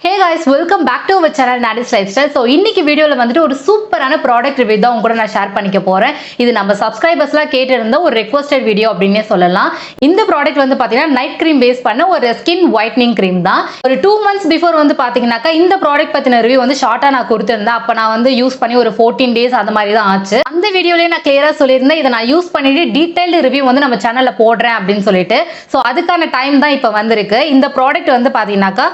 Hey guys, welcome back to our channel Nadis Lifestyle. So இன்னைக்கு வீடியோல வந்துட்டு ஒரு சூப்பரான ப்ராடக்ட் ரிவ்யூ தான் உங்க கூட நான் ஷேர் பண்ணிக்க போறேன். இது நம்ம சப்ஸ்கிரைபர்ஸ்லாம் கேட்டிருந்த ஒரு ரெக்வெஸ்டட் வீடியோ அப்படினே சொல்லலாம். இந்த ப்ராடக்ட் வந்து பாத்தீங்கன்னா நைட் கிரீம் பேஸ் பண்ண ஒரு ஸ்கின் ஒயிட்னிங் கிரீம் தான். ஒரு 2 months பிஃபோர் வந்து பாத்தீங்கன்னாக்கா இந்த ப்ராடக்ட் பத்தின ரிவ்யூ வந்து ஷார்ட்டா நான் கொடுத்திருந்தேன். அப்ப நான் வந்து யூஸ் பண்ணி ஒரு 14 days அந்த மாதிரி தான் ஆச்சு. அந்த வீடியோலயே நான் கிளியரா சொல்லியிருந்தேன் இதை நான் யூஸ் பண்ணிட்டு டீடைல்டு ரிவ்யூ வந்து நம்ம சேனல்ல போடுறேன் அப்படின்னு சொல்லிட்டு. சோ அதுக்கான டைம் தான் இப்ப வந்திருக்கு. இந்த ப்ராடக்ட் வந்து பாத்தீங்கன்னாக்கா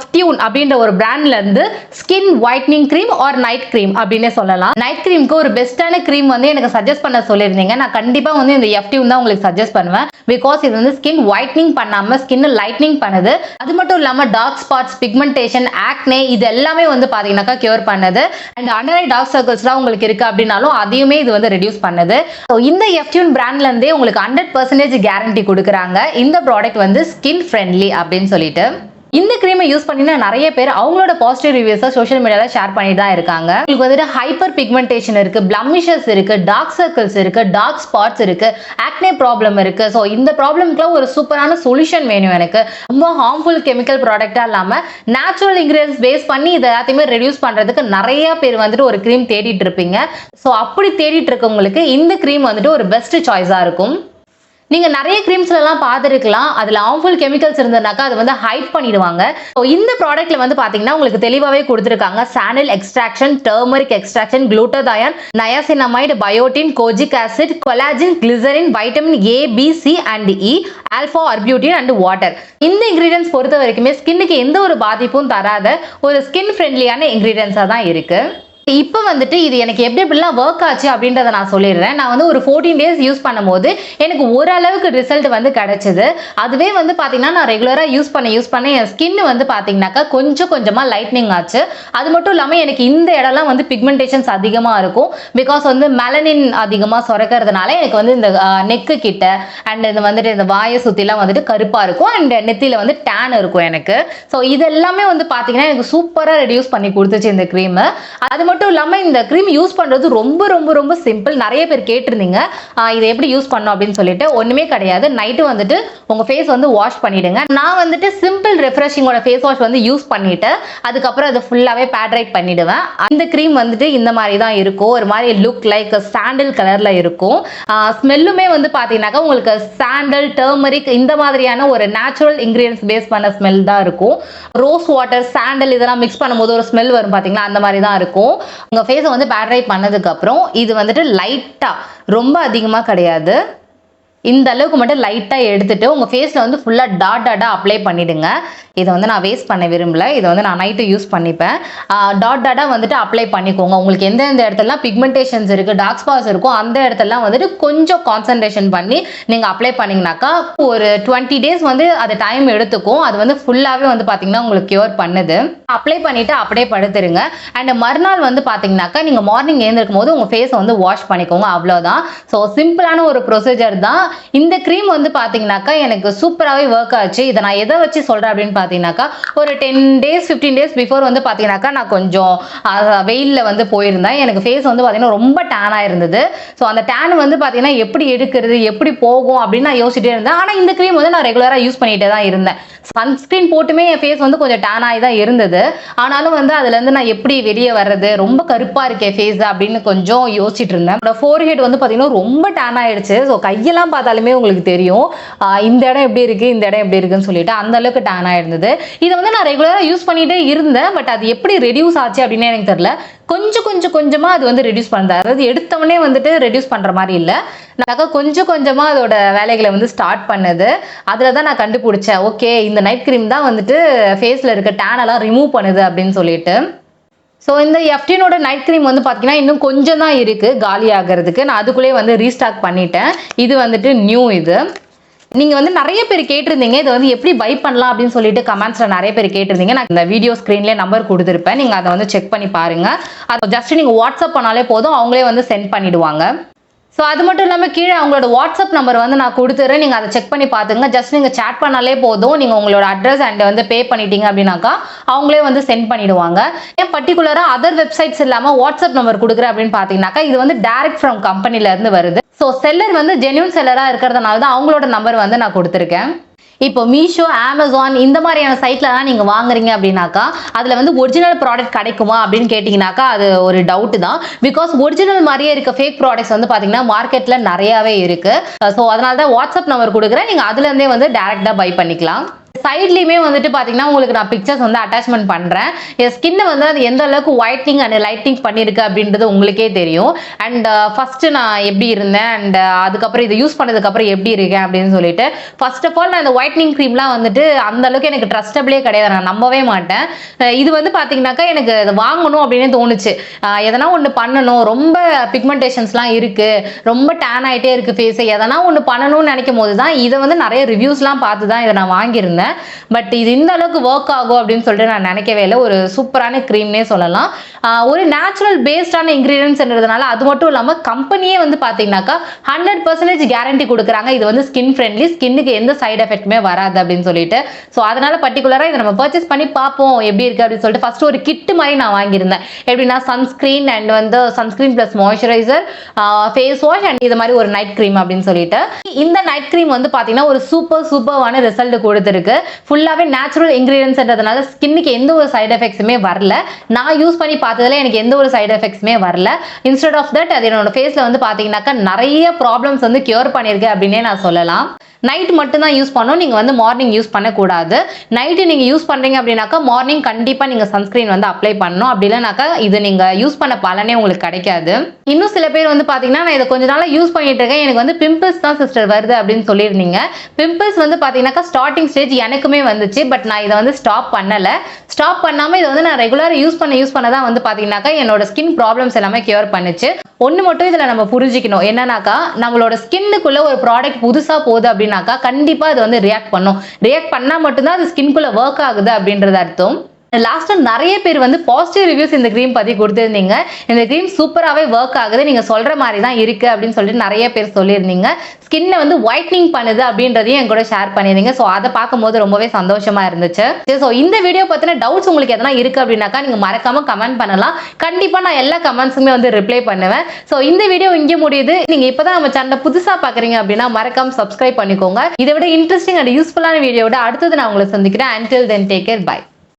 Ftune அப்படின்ற ஒரு பிராண்ட்ல இருந்து skin whitening cream or night cream அப்படினே சொல்லலாம். நைட் கிரீம்க்கு ஒரு பெஸ்டான கிரீம் வந்து எனக்கு சஜஸ்ட் பண்ண சொல்லிருந்தீங்க. நான் கண்டிப்பா வந்து இந்த Ftune தான் உங்களுக்கு சஜஸ்ட் பண்ணுவேன். பிகாஸ் இது வந்து ஸ்கின் ஒயிட்னிங் பண்ணாம ஸ்கின் லைட்னிங் பண்ணுது. அது மட்டும் இல்லாம டார்க் ஸ்பாட்ஸ், பிக்மெண்டேஷன், ஆக்னே இது எல்லாமே வந்து பாத்தீங்கன்னாக்கா கியூர் பண்ணுது. அண்ட் அண்டர் ஐ டார்க் சர்க்கிள்ஸ்லாம் உங்களுக்கு இருக்கு அப்படின்னாலும் அதையுமே இது வந்து ரெடியூஸ் பண்ணுது. ஸோ இந்த Ftune பிராண்ட்ல இருந்தே உங்களுக்கு 100% கேரண்டி கொடுக்குறாங்க. இந்த ப்ராடக்ட் வந்து ஸ்கின் ஃப்ரெண்ட்லி அப்படின்னு சொல்லிட்டு. இந்த கிரீமை யூஸ் பண்ணினா நிறைய பேர் அவங்களோட பாசிட்டிவ் ரிவ்யூஸை சோஷியல் மீடியால ஷேர் பண்ணிட்டு தான் இருக்காங்க. உங்களுக்கு வந்துட்டு ஹைப்பர் பிக்மெண்டேஷன் இருக்கு, பிளமிஷஸ் இருக்கு, டார்க் சர்க்கிள்ஸ் இருக்கு, டார்க் ஸ்பாட்ஸ் இருக்கு, ஆக்னே ப்ராப்ளம் இருக்கு. ஸோ இந்த ப்ராப்ளம்க்குலாம் ஒரு சூப்பரான சொல்யூஷன் வேணும் எனக்கு. ரொம்ப ஹார்ம்ஃபுல் கெமிக்கல் ப்ராடக்டா இல்லாம நேச்சுரல் இன்கிரியன்ஸ் பேஸ் பண்ணி இதை எல்லாத்தையுமே ரெடியூஸ் பண்றதுக்கு நிறைய பேர் வந்துட்டு ஒரு கிரீம் தேடிட்டு இருப்பீங்க. ஸோ அப்படி தேடிட்டு இருக்கவங்களுக்கு இந்த கிரீம் வந்துட்டு ஒரு பெஸ்ட் சாய்ஸா இருக்கும். நீங்க நிறைய கிரீம்ஸ்ல எல்லாம் பார்த்துருக்கலாம், அதுல ஹார்ம்ஃபுல் கெமிக்கல்ஸ் இருந்ததுனாக்கா அது வந்து ஹைட் பண்ணிடுவாங்க. ஸோ இந்த ப்ராடக்ட்ல வந்து பாத்தீங்கன்னா உங்களுக்கு தெளிவாவே கொடுத்துருக்காங்க. Sandal extraction, turmeric extraction, glutathione, niacinamide, biotin, kojic acid, collagen, glycerin, vitamin A, B, C and E, alpha arbutin and water. இந்த இன்கிரீடியன்ஸ் பொறுத்த வரைக்குமே ஸ்கின்னுக்கு எந்த ஒரு பாதிப்பும் தராத ஒரு ஸ்கின் ஃப்ரெண்ட்லியான இன்கிரீடியன்ஸா தான் இருக்கு. இப்போ வந்துட்டு இது எனக்கு எப்படி எப்படிலாம் ஒர்க் ஆச்சு அப்படின்றத நான் சொல்லிடுறேன். நான் வந்து ஒரு 14 days யூஸ் பண்ணும்போது எனக்கு ஓரளவுக்கு ரிசல்ட் வந்து கிடைச்சது. அதுவே வந்து பார்த்தீங்கன்னா நான் ரெகுலராக யூஸ் பண்ண என் ஸ்கின் வந்து பார்த்தீங்கன்னாக்கா கொஞ்சம் கொஞ்சமாக லைட்னிங் ஆச்சு. அது மட்டும் இல்லாமல் எனக்கு இந்த இடம்லாம் வந்து பிக்மெண்டேஷன்ஸ் அதிகமாக இருக்கும். பிகாஸ் வந்து மெலனின் அதிகமாக சுரக்கிறதுனால எனக்கு வந்து இந்த நெக்கு கிட்ட அண்ட் இது வந்துட்டு இந்த வாயை சுற்றிலாம் வந்துட்டு கருப்பாக இருக்கும் அண்ட் நெத்தியில் வந்து டேன் இருக்கும் எனக்கு. ஸோ இது எல்லாமே வந்து பார்த்தீங்கன்னா எனக்கு சூப்பராக ரெடியூஸ் பண்ணி கொடுத்துச்சு இந்த க்ரீம். அது மட்டும் இல்லாம இந்த கிரீம் யூஸ் பண்றது ரொம்ப ரொம்ப ரொம்ப சிம்பிள். நிறைய பேர் கேட்டிருந்தீங்க இதை எப்படி யூஸ் பண்ணணும் அப்படின்னு சொல்லிட்டு. ஒண்ணுமே கிடையாது. நைட்டு வந்துட்டு உங்க ஃபேஸ் வந்து வாஷ் பண்ணிடுங்க. நான் வந்துட்டு சிம்பிள் ரெஃப்ரெஷிங்கோட ஃபேஸ் வாஷ் வந்து யூஸ் பண்ணிட்டு அதுக்கப்புறம் அதை ஃபுல்லாவே பேட்ரைட் பண்ணிடுவேன். அந்த கிரீம் வந்துட்டு இந்த மாதிரி தான் இருக்கும். ஒரு மாதிரி லுக் லைக் சாண்டில் கலர்ல இருக்கும். ஸ்மெல்லுமே வந்து பாத்தீங்கன்னாக்கா உங்களுக்கு சாண்டல், டர்மரிக் இந்த மாதிரியான ஒரு நேச்சுரல் இன்கிரியன்ஸ் பேஸ் பண்ண ஸ்மெல் தான் இருக்கும். ரோஸ் வாட்டர், சாண்டல் இதெல்லாம் மிக்ஸ் பண்ணும்போது ஒரு ஸ்மெல் வரும் பாத்தீங்களா, அந்த மாதிரி தான் இருக்கும். உங்க ஃபேஸை வந்து பேட்ரைட் பண்ணதுக்கு அப்புறம் இது வந்துட்டு லைட்டா, ரொம்ப அதிகமா கிடையாது, இந்த அளவுக்கு மட்டும் லைட்டா எடுத்துட்டு உங்க ஃபேஸ்ல வந்து ஃபுல்லா டாட்டா அப்ளை பண்ணிடுங்க. இதை வந்து நான் வேஸ்ட் பண்ண விரும்பல. இதை வந்து நான் நைட்டு யூஸ் பண்ணிப்பேன். டாட்டா வந்துட்டு அப்ளை பண்ணிக்கோங்க. உங்களுக்கு எந்தெந்த இடத்துலலாம் பிக்மெண்டேஷன்ஸ் இருக்கு, டார்க் ஸ்பாட்ஸ் இருக்கும், அந்த இடத்துலலாம் வந்துட்டு கொஞ்சம் கான்சன்ட்ரேஷன் பண்ணி நீங்க அப்ளை பண்ணீங்கன்னாக்கா ஒரு 20 days வந்து அது டைம் எடுத்துக்கும். அது வந்து ஃபுல்லாவே வந்து பாத்தீங்கன்னா உங்களுக்கு கியூர் பண்ணுது. அப்ளை பண்ணிட்டு அப்படியே படுத்துருங்க. அண்ட் மறுநாள் வந்து பாத்தீங்கன்னாக்கா நீங்க மார்னிங் எழுந்திருக்கும் போது உங்க ஃபேஸை வந்து வாஷ் பண்ணிக்கோங்க. அவ்வளவுதான். ஸோ சிம்பிளான ஒரு ப்ரொசீஜர் தான். இந்த கிரீம் வந்து பாத்தீங்கன்னாக்கா எனக்கு சூப்பராகவே ஒர்க் ஆச்சு. இதை நான் எதை வச்சு சொல்றேன் அப்படின்னு பாத்தீங்கன்னாக்கா ஒரு 10 days 15 days பிஃபோர் வந்து பாத்தீங்கன்னாக்கா நான் கொஞ்சம் வெயில்ல வந்து போயிருந்தேன். எனக்கு ஃபேஸ் வந்து பாத்தீங்கன்னா ரொம்ப டேனா இருந்தது. ஸோ அந்த டேன் வந்து பாத்தீங்கன்னா எப்படி எடுக்கிறது, எப்படி போகும் அப்படின்னு நான் யோசிச்சுட்டே இருந்தேன். ஆனா இந்த கிரீம் வந்து நான் ரெகுலரா யூஸ் பண்ணிட்டே தான் இருந்தேன். சன்ஸ்கிரீன் போட்டுமே என் ஃபேஸ் வந்து கொஞ்சம் டேன் ஆகி தான் இருந்தது. ஆனாலும் வந்து அதுல இருந்து நான் எப்படி வெளியே வர்றது, ரொம்ப கருப்பா இருக்கே ஃபேஸ் அப்படின்னு கொஞ்சம் யோசிச்சுட்டு இருந்தேன். ஃபோர்ஹெட் வந்து பாத்தீங்கன்னா ரொம்ப டேன் ஆயிடுச்சு. ஸோ கையெல்லாம் பார்த்தாலுமே உங்களுக்கு தெரியும் இந்த இடம் எப்படி இருக்கு, இந்த இடம் எப்படி இருக்குன்னு சொல்லிட்டு அந்த அளவுக்கு டேன் ஆயிருந்தது. இதை வந்து நான் ரெகுலரா யூஸ் பண்ணிட்டே இருந்தேன். பட் அது எப்படி ரெடியூஸ் ஆச்சு அப்படின்னு எனக்கு தெரியல. கொஞ்சமா அது வந்து ரெடியூஸ் பண்ணுது. அதாவது எடுத்தவனே வந்துட்டு ரெடியூஸ் பண்ற மாதிரி இல்ல, கொஞ்சம் கொஞ்சமா அதோட வேலைகளை வந்து ஸ்டார்ட் பண்ணுது. அதுல தான் நான் கண்டுபிடிச்சேன், ஓகே இந்த நைட் கிரீம் தான் வந்துட்டு ஃபேஸ்ல இருக்க டேன் எல்லாம் ரிமூவ் பண்ணுது அப்படின்னு சொல்லிட்டு. ஸோ இந்த Ftuneோட நைட் கிரீம் வந்து பார்த்தீங்கன்னா இன்னும் கொஞ்சம் தான் இருக்கு காலி ஆகிறதுக்கு. நான் அதுக்குள்ளேயே வந்து ரீஸ்டாக் பண்ணிட்டேன். இது வந்துட்டு நியூ. இது நீங்க வந்து நிறைய பேர் கேட்டிருந்தீங்க இதை வந்து எப்படி பை பண்ணலாம் அப்படின்னு சொல்லிட்டு கமெண்ட்ஸ்ல நிறைய பேர் கேட்டிருந்தீங்க. நான் இந்த வீடியோ ஸ்கிரீன்லேயே நம்பர் கொடுத்துருப்பேன். நீங்க அதை வந்து செக் பண்ணி பாருங்க. அதை ஜஸ்ட் நீங்க வாட்ஸ்அப் பண்ணாலே போதும், அவங்களே வந்து சென்ட் பண்ணிடுவாங்க. ஸோ அது மட்டும் இல்லாமல் கீழே அவங்களோட வாட்ஸ்அப் நம்பர் வந்து நான் கொடுத்துறேன். நீங்கள் அதை செக் பண்ணி பார்த்துங்க. ஜஸ்ட் நீங்கள் சேட் பண்ணாலே போதும். நீங்கள் உங்களோட அட்ரஸ் அண்ட் வந்து பே பண்ணிட்டீங்க அப்படின்னாக்கா அவங்களே வந்து சென்ட் பண்ணிடுவாங்க. ஏன் பர்டிகுலராக அதர் வெப்சைட்ஸ் இல்லாமல் வாட்ஸ்அப் நம்பர் கொடுக்குறேன் அப்படின்னு பார்த்தீங்கன்னாக்கா இது வந்து டைரக்ட் ஃப்ரம் கம்பெனிலேருந்து வருது. ஸோ செல்லர் வந்து ஜென்யூன் செல்லராக இருக்கிறதுனால தான் அவங்களோட நம்பர் வந்து நான் கொடுத்துருக்கேன். இப்போ மீஷோ, அமேசான் இந்த மாதிரியான சைட்லலாம் நீங்கள் வாங்குறீங்க அப்படின்னாக்கா அதில் வந்து ஒரிஜினல் ப்ராடக்ட் கிடைக்குமா அப்படின்னு கேட்டிங்கனாக்கா அது ஒரு டவுட் தான். பிகாஸ் ஒரிஜினல் மாதிரியே இருக்க ஃபேக் ப்ராடக்ட்ஸ் வந்து பார்த்தீங்கன்னா மார்க்கெட்டில் நிறையாவே இருக்குது. ஸோ அதனால தான் வாட்ஸ்அப் நம்பர் கொடுக்குறேன், நீங்கள் அதுலேருந்தே வந்து டேரெக்டாக பை பண்ணிக்கலாம். சைட்லயுமே வந்துட்டு பாத்தீங்கன்னா உங்களுக்கு நான் பிக்சர்ஸ் வந்து அட்டாச்மெண்ட் பண்றேன். என் ஸ்கின் வந்து அது எந்த அளவுக்கு ஒயிட்னிங் அண்ட் லைட்னிங் பண்ணிருக்கு அப்படின்றது உங்களுக்கே தெரியும். அண்ட் ஃபர்ஸ்ட் நான் எப்படி இருந்தேன் அண்ட் அதுக்கப்புறம் இதை யூஸ் பண்ணதுக்கு அப்புறம் எப்படி இருக்கேன் அப்படின்னு சொல்லிட்டு ஃபர்ஸ்ட் ஆஃப் ஆல் நான் இந்த ஒயிட்னிங் க்ரீம்லாம் வந்துட்டு அந்த அளவுக்கு எனக்கு ட்ரஸ்டபிளே கிடையாது, நான் நம்பவே மாட்டேன். இது வந்து பாத்தீங்கன்னாக்கா எனக்கு இது வாங்கணும் அப்படின்னு தோணுச்சு. எதனா ஒன்று பண்ணணும், ரொம்ப பிக்மெண்டேஷன்ஸ்லாம் இருக்கு, ரொம்ப டேன் ஆகிட்டே இருக்கு ஃபேஸ், எதனா ஒன்று பண்ணணும்னு நினைக்கும் போது தான் இதை வந்து நிறைய ரிவ்யூஸ்லாம் பார்த்து தான் இதை நான் வாங்கியிருந்தேன். பட் இது இந்த அளவுக்கு ஒர்க் ஆகும் அப்படின்னு சொல்லிட்டு நான் நினைக்கவே இல்லை. ஒரு சூப்பரான க்ரீம்னே சொல்லலாம். ஒரு நேச்சுரல் பேஸ்டான இன்கிரீடியன்ஸ்ன்றதுனால அது மட்டும் இல்லாமல் கம்பெனியே வந்து பார்த்தீங்கன்னாக்கா 100% கேரண்டி கொடுக்குறாங்க. இது வந்து ஸ்கின் ஃப்ரெண்ட்லி, ஸ்கின்னுக்கு எந்த சைட் எஃபெக்ட்டுமே வராது அப்படின்னு சொல்லிட்டு. ஸோ அதனால பர்டிகுலராக இதை நம்ம பர்ச்சேஸ் பண்ணி பார்ப்போம் எப்படி இருக்கு அப்படின்னு சொல்லிட்டு ஃபர்ஸ்ட் ஒரு கிட் மாதிரி நான் வாங்கியிருந்தேன். எப்படின்னா சன்ஸ்கிரீன் அண்ட் வந்து sunscreen plus moisturiser, face wash and இது மாதிரி ஒரு நைட் க்ரீம் அப்படின்னு சொல்லிட்டு. இந்த நைட் க்ரீம் வந்து பார்த்தீங்கன்னா ஒரு சூப்பரான ரிசல்ட் கொடுத்துருக்கு. ஃபுல்லாவே நேச்சுரல் இன்கிரீடியன்ஸ்ன்றதுனால ஸ்கின்னுக்கு எந்த ஒரு சைடு எஃபெக்ட்ஸுமே வரல. நான் யூஸ் பண்ணி பார்த்ததுல எனக்கு எந்த ஒரு சைடு எஃபெக்ட்ஸுமே வரல. இன்ஸ்டெட் ஆஃப் தட் அது என்னோட ஃபேஸ்ல வந்து பாத்தீங்கன்னாக்கா நிறைய ப்ராப்ளம்ஸ் வந்து கியூர் பண்ணிருக்கு அப்படின்னே நான் சொல்லலாம். நைட் மட்டும் தான் யூஸ் பண்ணணும், நீங்க வந்து மார்னிங் யூஸ் பண்ணக்கூடாது. நைட்டு நீங்க யூஸ் பண்றீங்க அப்படின்னாக்கா மார்னிங் கண்டிப்பா நீங்க சன்ஸ்கிரீன் வந்து அப்ளை பண்ணணும். அப்படி இல்லைனாக்கா இது நீங்க யூஸ் பண்ண பலனே உங்களுக்கு கிடைக்காது. இன்னும் சில பேர் வந்து பாத்தீங்கன்னா நான் இதை கொஞ்ச நாளா யூஸ் பண்ணிட்டு இருக்கேன், எனக்கு வந்து பிம்பிள்ஸ் தான் சிஸ்டர் வருது அப்படின்னு சொல்லியிருந்தீங்க. பிம்பிள்ஸ் வந்து பாத்தீங்கன்னாக்கா ஸ்டார்டிங் ஸ்டேஜ் எனக்குமே வந்துச்சு. பட் நான் இதை வந்து ஸ்டாப் பண்ணல. ஸ்டாப் பண்ணாம இதை வந்து நான் ரெகுலரா யூஸ் பண்ண தான் வந்து பாத்தீங்கன்னாக்கா என்னோட ஸ்கின் ப்ராப்ளம்ஸ் எல்லாமே கியூர் பண்ணுச்சு. ஒன்று மட்டும் இதில் நம்ம புரிஞ்சிக்கணும் என்னன்னாக்கா, நம்மளோட ஸ்கின்னுக்குள்ள ஒரு ப்ராடக்ட் புதுசாக போகுது அப்படின்னாக்கா கண்டிப்பாக அது வந்து ரியாக்ட் பண்ணும். ரியாக்ட் பண்ணால் மட்டும்தான் அது ஸ்கின்குள்ளே ஒர்க் ஆகுது அப்படின்றது அர்த்தம். லாஸ்ட்டாக நிறைய பேர் வந்து பாசிட்டிவ் ரிவ்யூஸ் இந்த க்ரீம் பற்றி கொடுத்துருந்தீங்க. இந்த க்ரீம் சூப்பராகவே ஒர்க் ஆகுது, நீங்கள் சொல்கிற மாதிரி தான் இருக்குது அப்படின்னு சொல்லிட்டு நிறைய பேர் சொல்லியிருந்தீங்க. ஸ்கின்னை வந்து ஒயிட்னிங் பண்ணுது அப்படின்றதையும் என் கூட ஷேர் பண்ணியிருந்தீங்க. ஸோ அதை பார்க்கும்போது ரொம்பவே சந்தோஷமா இருந்துச்சு. ஸோ இந்த வீடியோ பற்றின டவுட்ஸ் உங்களுக்கு எதனா இருக்குது அப்படின்னாக்கா நீங்கள் மறக்காம கமெண்ட் பண்ணலாம். கண்டிப்பாக நான் எல்லா கமெண்ட்ஸுமே வந்து ரிப்ளை பண்ணுவேன். ஸோ இந்த வீடியோ இங்கே முடியுது. நீங்கள் இப்போ தான் நம்ம சேனலை புதுசாக பார்க்குறீங்க அப்படின்னா மறக்காம சப்ஸ்கிரைப் பண்ணிக்கோங்க. இதை விட இன்ட்ரெஸ்டிங் அண்ட் யூஸ்ஃபுல்லான வீடியோட அடுத்தது நான் உங்களை சந்திக்கிறேன். Until then, take care, bye.